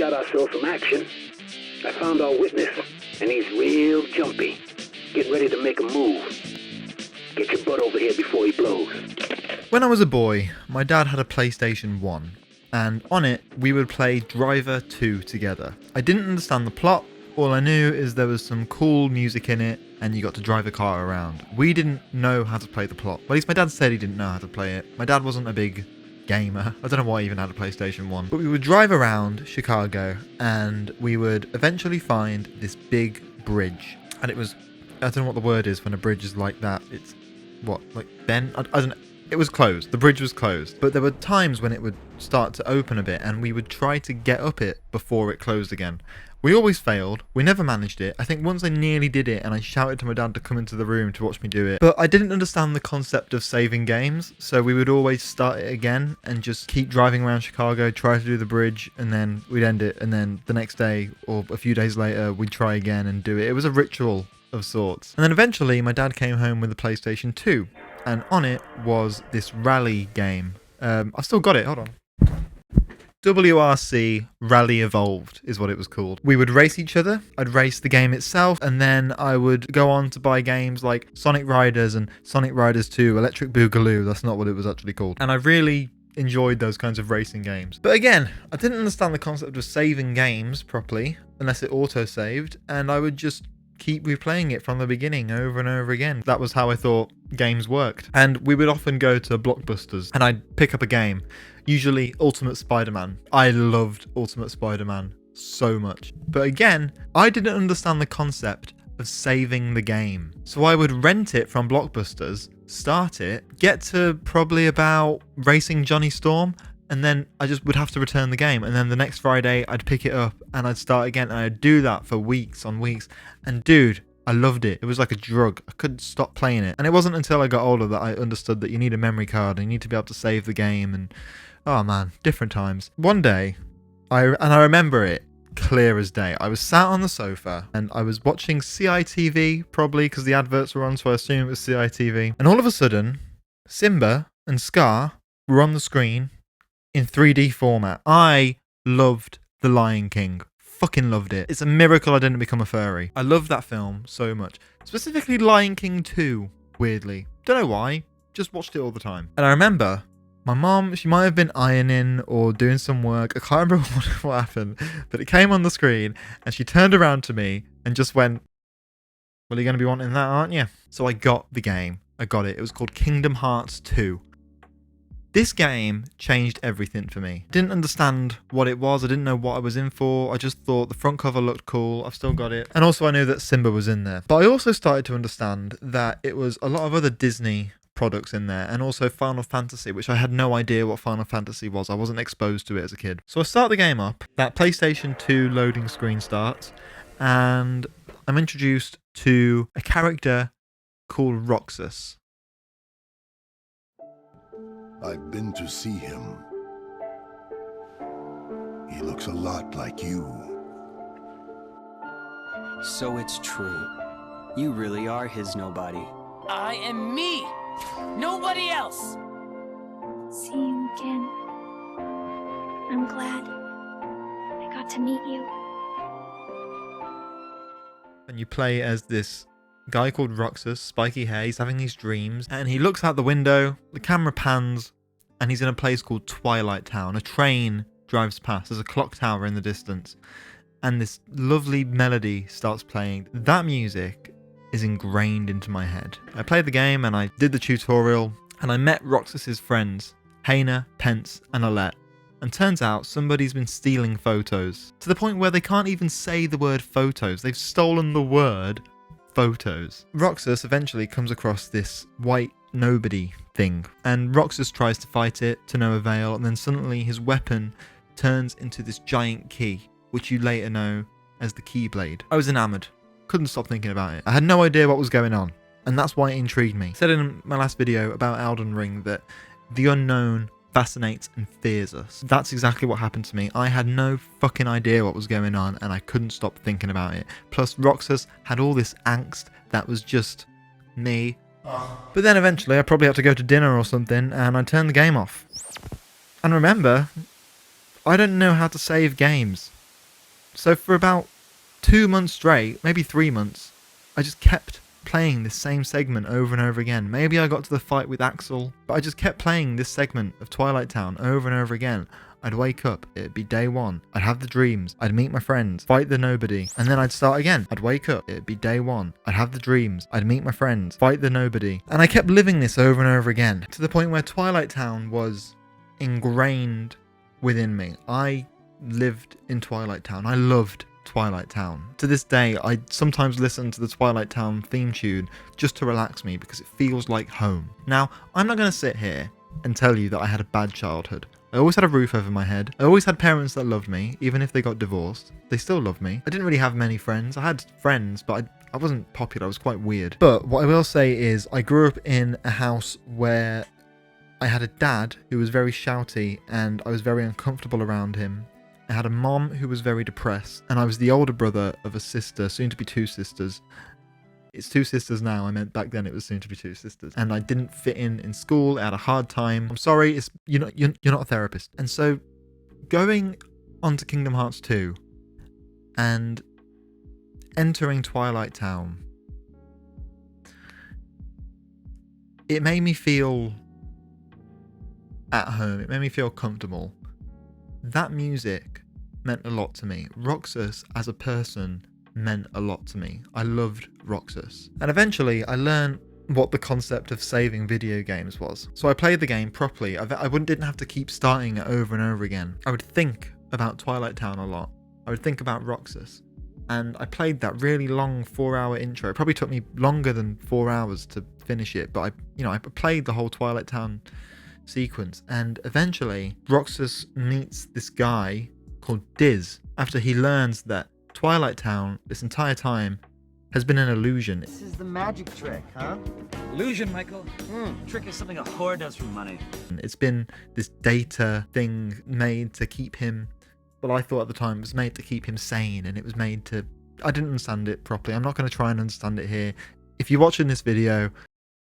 got ourselves some action. I found our witness, and he's real jumpy. Get ready to make a move. Get your butt over here before he blows. When I was a boy, my dad had a PlayStation 1, and on it, we would play Driver 2 together. I didn't understand the plot. All I knew is there was some cool music in it, and you got to drive a car around. We didn't know how to play the plot. Well, at least my dad said he didn't know how to play it. My dad wasn't a big gamer. I don't know why he even had a PlayStation 1. But we would drive around Chicago, and we would eventually find this big bridge. And it was, I don't know what the word is when a bridge is like that. It's, what, like bent? I don't know. It was closed. The bridge was closed. But there were times when it would start to open a bit, and we would try to get up it before it closed again. We always failed. We never managed it. I think once I nearly did it, and I shouted to my dad to come into the room to watch me do it. But I didn't understand the concept of saving games, so we would always start it again and just keep driving around Chicago, try to do the bridge, and then we'd end it, and then the next day, or a few days later, we'd try again and do it. It was a ritual of sorts. And then eventually, my dad came home with a PlayStation 2, and on it was this rally game. I've still got it, hold on. WRC Rally Evolved is what it was called. We would race each other. I'd race the game itself, and then I would go on to buy games like Sonic Riders and Sonic Riders 2, Electric Boogaloo. That's not what it was actually called. And I really enjoyed those kinds of racing games. But again, I didn't understand the concept of saving games properly unless it auto-saved, and I would just keep replaying it from the beginning over and over again. That was how I thought games worked. And we would often go to Blockbusters and I'd pick up a game, usually Ultimate Spider-Man. I loved Ultimate Spider-Man so much. But again, I didn't understand the concept of saving the game. So I would rent it from Blockbusters, start it, get to probably about Racing Johnny Storm, and then I just would have to return the game. And then the next Friday, I'd pick it up and I'd start again. And I'd do that for weeks on weeks. And dude, I loved it. It was like a drug. I couldn't stop playing it. And it wasn't until I got older that I understood that you need a memory card and you need to be able to save the game. And oh man, different times. One day, I remember it clear as day. I was sat on the sofa and I was watching CITV, probably because the adverts were on, so I assume it was CITV. And all of a sudden, Simba and Scar were on the screen in 3D format. I loved The Lion King. Fucking loved it. It's a miracle I didn't become a furry. I love that film so much. Specifically Lion King 2, weirdly. Don't know why. Just watched it all the time. And I remember my mom, she might have been ironing or doing some work. I can't remember what happened. But it came on the screen and she turned around to me and just went, well, you're going to be wanting that, aren't you? So I got the game. I got it. It was called Kingdom Hearts 2. This game changed everything for me. Didn't understand what it was. I didn't know what I was in for. I just thought the front cover looked cool. I've still got it. And also I knew that Simba was in there. But I also started to understand that it was a lot of other Disney products in there, and also Final Fantasy, which I had no idea what Final Fantasy was. I wasn't exposed to it as a kid. So I start the game up. That PlayStation 2 loading screen starts, and I'm introduced to a character called Roxas. I've been to see him. He looks a lot like you. So it's true. You really are his nobody. I am me! Nobody else! See you again. I'm glad I got to meet you. And you play as this guy called Roxas, spiky hair. He's having these dreams, and he looks out the window, the camera pans, and he's in a place called Twilight Town. A train drives past. There's a clock tower in the distance, and this lovely melody starts playing. That music is ingrained into my head. I played the game and I did the tutorial, and I met Roxas's friends, Hayna, Pence, and Alette. And turns out somebody's been stealing photos to the point where they can't even say the word photos. They've stolen the word photos. Roxas eventually comes across this white nobody thing, and Roxas tries to fight it to no avail, and then suddenly his weapon turns into this giant key, which you later know as the Keyblade. I was enamored. Couldn't stop thinking about it. I had no idea what was going on, and that's why it intrigued me. I said in my last video about Elden Ring that the unknown fascinates and fears us. That's exactly what happened to me. I had no fucking idea what was going on, and I couldn't stop thinking about it. Plus, Roxas had all this angst that was just me. But then eventually I probably had to go to dinner or something, and I turned the game off. And remember, I don't know how to save games. So for about 2 months straight, maybe 3 months, I just kept playing this same segment over and over again. Maybe I got to the fight with Axel, but I just kept playing this segment of Twilight Town over and over again. I'd wake up, it'd be day one, I'd have the dreams, I'd meet my friends, fight the nobody, and then I'd start again. I'd wake up, it'd be day one, I'd have the dreams, I'd meet my friends, fight the nobody, and I kept living this over and over again, to the point where Twilight Town was ingrained within me. I lived in Twilight Town. I loved Twilight Town. To this day, I sometimes listen to the Twilight Town theme tune just to relax me because it feels like home. Now, I'm not going to sit here and tell you that I had a bad childhood. I always had a roof over my head. I always had parents that loved me, even if they got divorced. They still loved me. I didn't really have many friends. I had friends, but I wasn't popular. I was quite weird. But what I will say is I grew up in a house where I had a dad who was very shouty and I was very uncomfortable around him. I had a mom who was very depressed, and I was the older brother of a sister, soon to be 2 sisters. It's 2 sisters now. I meant back then it was soon to be 2 sisters. And I didn't fit in school. I had a hard time. I'm sorry, you're not a therapist. And so going on to Kingdom Hearts 2 and entering Twilight Town, it made me feel at home. It made me feel comfortable. That music meant a lot to me. Roxas as a person meant a lot to me. I loved Roxas. And eventually I learned what the concept of saving video games was. So I played the game properly. Didn't have to keep starting it over and over again. I would think about Twilight Town a lot. I would think about Roxas. And I played that really long 4-hour intro. It probably took me longer than 4 hours to finish it, but I played the whole Twilight Town sequence, and eventually Roxas meets this guy called Diz after he learns that Twilight Town this entire time has been an illusion. This is the magic trick, huh? Illusion, Michael. Trick is something a whore does for money. It's been this data thing made to keep him, well, I thought at the time it was made to keep him sane, and it was made to, I didn't understand it properly. I'm not going to try and understand it here. If you're watching this video,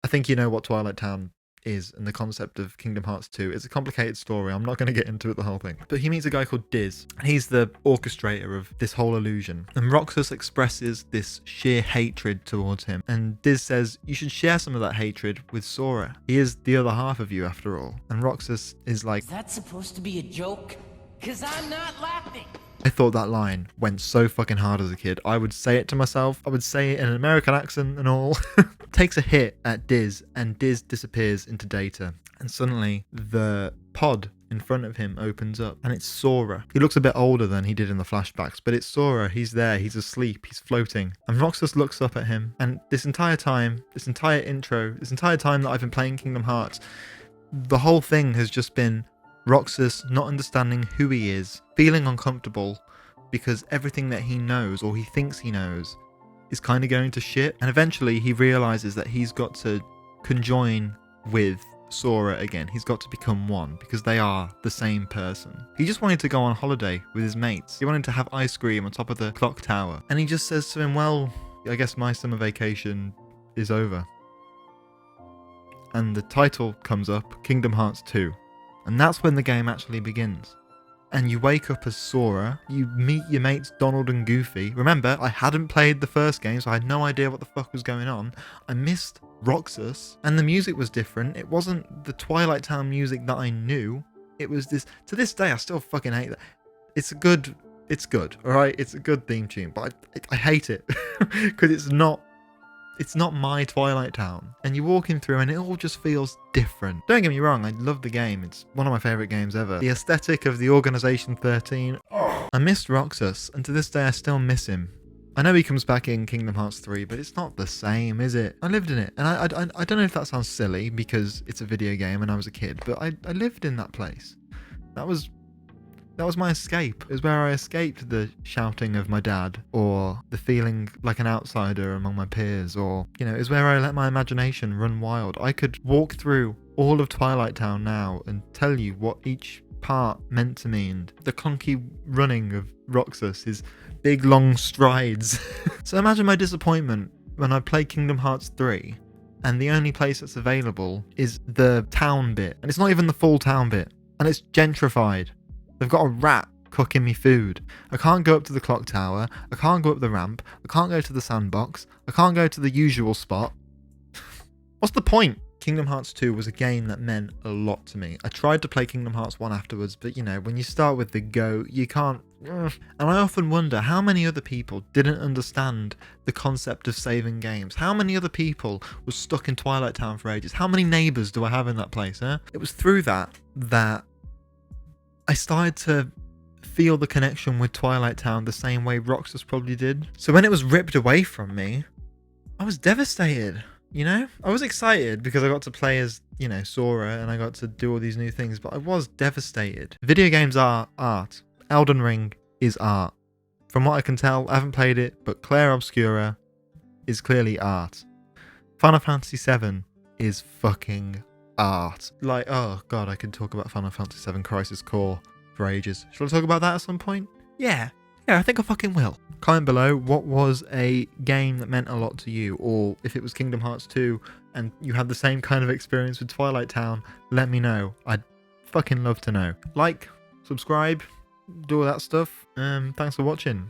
I think you know what Twilight Town is and the concept of Kingdom Hearts 2. It's a complicated story. I'm not going to get into it the whole thing. But he meets a guy called Diz. He's the orchestrator of this whole illusion. And Roxas expresses this sheer hatred towards him. And Diz says, you should share some of that hatred with Sora. He is the other half of you after all. And Roxas is like, Is that supposed to be a joke? 'Cause I'm not laughing. I thought that line went so fucking hard as a kid. I would say it to myself. I would say it in an American accent and all. Takes a hit at Diz, and Diz disappears into data. And suddenly, the pod in front of him opens up, and it's Sora. He looks a bit older than he did in the flashbacks, but it's Sora. He's there. He's asleep. He's floating. And Roxas looks up at him. And this entire time, this entire intro, this entire time that I've been playing Kingdom Hearts, the whole thing has just been Roxas not understanding who he is, feeling uncomfortable because everything that he knows, or he thinks he knows, is kind of going to shit. And eventually he realizes that he's got to conjoin with Sora again. He's got to become one because they are the same person. He just wanted to go on holiday with his mates. He wanted to have ice cream on top of the clock tower. And he just says to him, well, I guess my summer vacation is over. And the title comes up, Kingdom Hearts 2. And that's when the game actually begins. And you wake up as Sora, you meet your mates Donald and Goofy. Remember, I hadn't played the first game, so I had no idea what the fuck was going on. I missed Roxas, and the music was different. It wasn't the Twilight Town music that I knew. It was this, to this day, I still fucking hate that. It's good, alright? It's a good theme tune, but I hate it. Because it's not my Twilight Town. And you're walking through and it all just feels different. Don't get me wrong, I love the game. It's one of my favourite games ever. The aesthetic of the Organization 13. I missed Roxas, and to this day I still miss him. I know he comes back in Kingdom Hearts 3, but it's not the same, is it? I lived in it, and I don't know if that sounds silly because it's a video game and I was a kid, but I lived in that place. That was my escape. It was where I escaped the shouting of my dad, or the feeling like an outsider among my peers, or, it was where I let my imagination run wild. I could walk through all of Twilight Town now and tell you what each part meant to me, and the clunky running of Roxas, his big long strides. So imagine my disappointment when I play Kingdom Hearts 3, and the only place that's available is the town bit, and it's not even the full town bit, and it's gentrified. They've got a rat cooking me food. I can't go up to the clock tower. I can't go up the ramp. I can't go to the sandbox. I can't go to the usual spot. What's the point? Kingdom Hearts 2 was a game that meant a lot to me. I tried to play Kingdom Hearts 1 afterwards, but you know, when you start with the go, you can't... And I often wonder how many other people didn't understand the concept of saving games. How many other people were stuck in Twilight Town for ages? How many neighbours do I have in that place, huh? It was through that I started to feel the connection with Twilight Town the same way Roxas probably did. So when it was ripped away from me, I was devastated. You know, I was excited because I got to play as, you know, Sora and I got to do all these new things, but I was devastated. Video games are art. Elden Ring is art. From what I can tell, I haven't played it, but Claire Obscura is clearly art. Final Fantasy VII is fucking art. Like, oh god, I could talk about Final Fantasy VII Crisis Core for ages. Shall I talk about that at some point? Yeah, I think I fucking will. Comment below what was a game that meant a lot to you, or if it was Kingdom Hearts 2 and you had the same kind of experience with Twilight Town, let me know. I'd fucking love to know. Like, subscribe, do all that stuff. Thanks for watching.